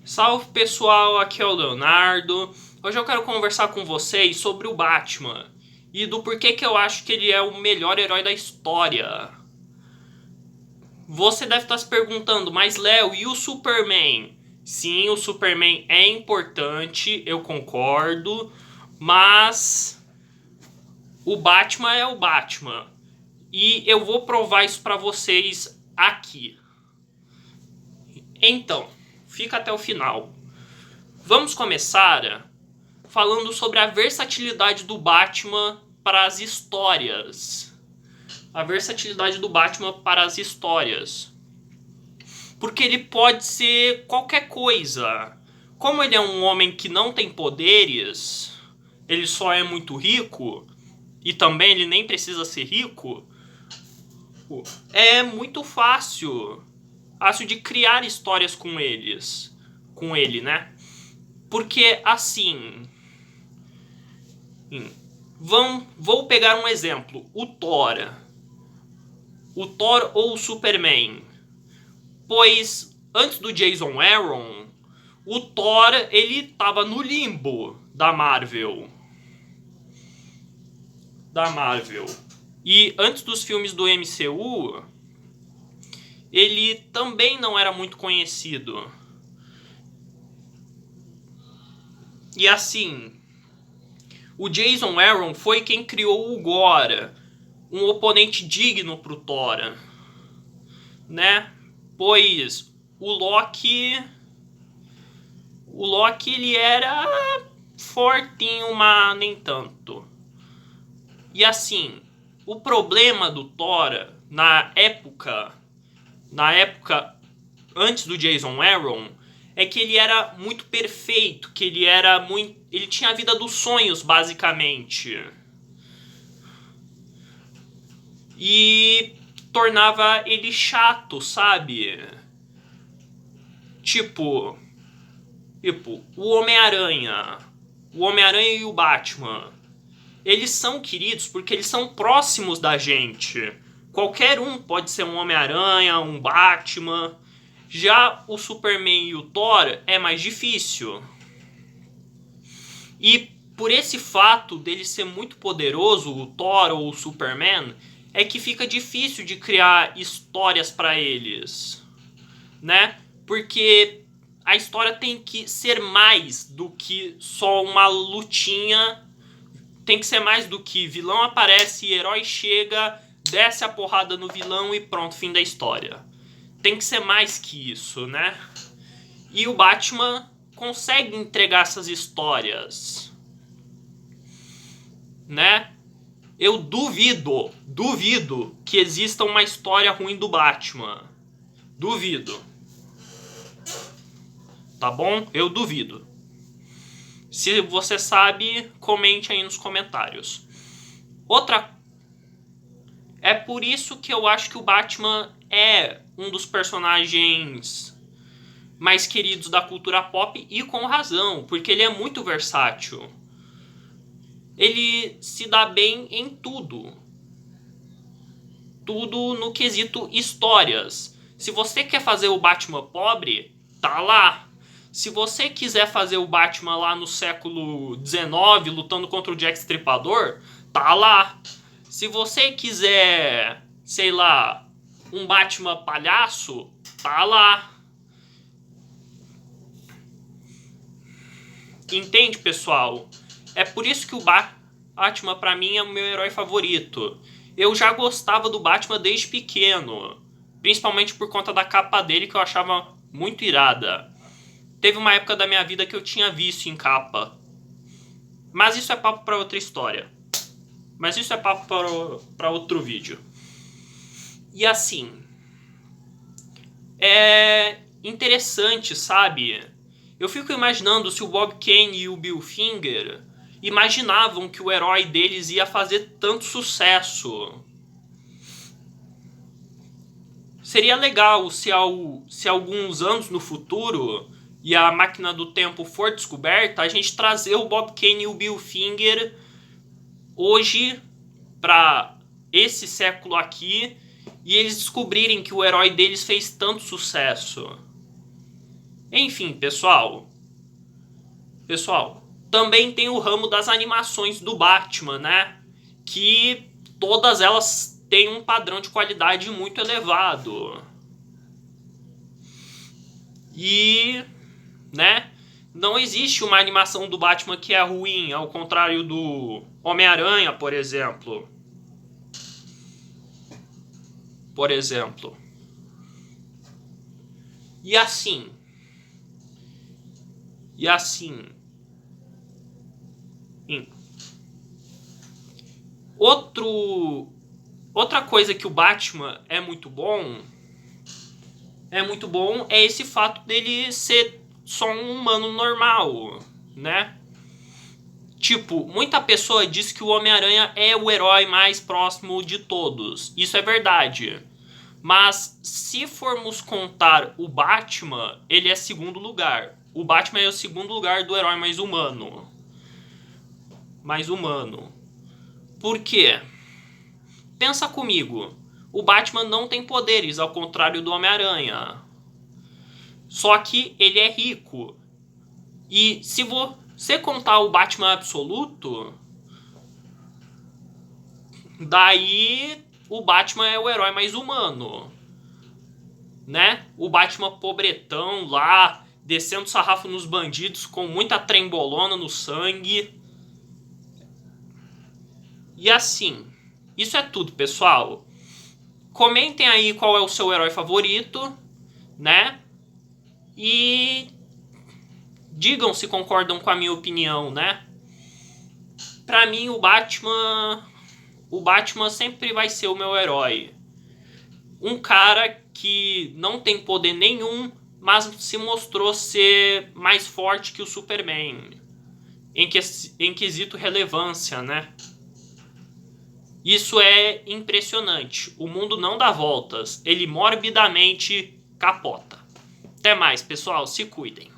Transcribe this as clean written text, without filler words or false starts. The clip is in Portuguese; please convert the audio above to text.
Salve pessoal, aqui é o Leonardo. Hoje eu quero conversar com vocês sobre o Batman e do porquê que eu acho que ele é o melhor herói da história. Você deve estar se perguntando, mas Léo, e o Superman? Sim, o Superman é importante, eu concordo, mas o Batman é o Batman. E eu vou provar isso pra vocês aqui. Então, fica até o final. Vamos começar falando sobre a versatilidade do Batman para as histórias. A versatilidade do Batman para as histórias. Porque ele pode ser qualquer coisa. Como ele é um homem que não tem poderes, ele só é muito rico, e também ele nem precisa ser rico, é muito fácil. Fácil de criar histórias com eles. Com ele, né? Porque assim, vou pegar um exemplo. O Thor. O Thor ou o Superman. Pois antes do Jason Aaron, o Thor ele tava no limbo da Marvel. Da Marvel. E antes dos filmes do MCU, ele também não era muito conhecido. E assim, o Jason Aaron foi quem criou o Gore, um oponente digno pro Thor, né? Pois o Loki ele era fortinho, mas nem tanto. E assim, o problema do Thor na época antes do Jason Aaron, é que ele era muito perfeito, que ele tinha a vida dos sonhos basicamente. E tornava ele chato, sabe? Tipo, o Homem-Aranha. O Homem-Aranha e o Batman. Eles são queridos porque eles são próximos da gente. Qualquer um pode ser um Homem-Aranha, um Batman. Já o Superman e o Thor é mais difícil. E por esse fato dele ser muito poderoso, o Thor ou o Superman, é que fica difícil de criar histórias para eles, né? Porque a história tem que ser mais do que só uma lutinha. Tem que ser mais do que vilão aparece, herói chega, desce a porrada no vilão e pronto, fim da história. Tem que ser mais que isso, né? E o Batman consegue entregar essas histórias, né? Eu duvido que exista uma história ruim do Batman. Duvido. Tá bom? Eu duvido. Se você sabe, comente aí nos comentários. Outra. É por isso que eu acho que o Batman é um dos personagens mais queridos da cultura pop e com razão, porque ele é muito versátil. Ele se dá bem em tudo. Tudo no quesito histórias. Se você quer fazer o Batman pobre, tá lá. Se você quiser fazer o Batman lá no século XIX, lutando contra o Jack Stripador, tá lá. Se você quiser, sei lá, um Batman palhaço, tá lá. Entende, pessoal? É por isso que o Batman, pra mim, é o meu herói favorito. Eu já gostava do Batman desde pequeno. Principalmente por conta da capa dele, que eu achava muito irada. Teve uma época da minha vida que eu tinha vício em capa. Mas isso é papo pra outra história. Mas isso é papo pra outro vídeo. E assim, é interessante, sabe? Eu fico imaginando se o Bob Kane e o Bill Finger imaginavam que o herói deles ia fazer tanto sucesso. Seria legal se alguns anos no futuro e a máquina do tempo for descoberta, a gente trazer o Bob Kane e o Bill Finger hoje para esse século aqui e eles descobrirem que o herói deles fez tanto sucesso. Enfim, pessoal. Pessoal, também tem o ramo das animações do Batman, né? Que todas elas têm um padrão de qualidade muito elevado. E, né? Não existe uma animação do Batman que é ruim, ao contrário do Homem-Aranha, por exemplo. E assim. Outra coisa que o Batman é muito bom é esse fato dele ser só um humano normal, né? Tipo, muita pessoa diz que o Homem-Aranha é o herói mais próximo de todos. Isso é verdade. Mas se formos contar o Batman, ele é segundo lugar. O Batman é o segundo lugar do herói mais humano. Por quê? Pensa comigo. O Batman não tem poderes, ao contrário do Homem-Aranha. Só que ele é rico. E se você contar o Batman absoluto, daí o Batman é o herói mais humano, né? O Batman pobretão lá, descendo sarrafo nos bandidos com muita trembolona no sangue. E assim, isso é tudo, pessoal. Comentem aí qual é o seu herói favorito, né? E digam se concordam com a minha opinião, né? Pra mim, o Batman sempre vai ser o meu herói. Um cara que não tem poder nenhum, mas se mostrou ser mais forte que o Superman. Em quesito relevância, né? Isso é impressionante. O mundo não dá voltas. Ele morbidamente capota. Até mais, pessoal. Se cuidem.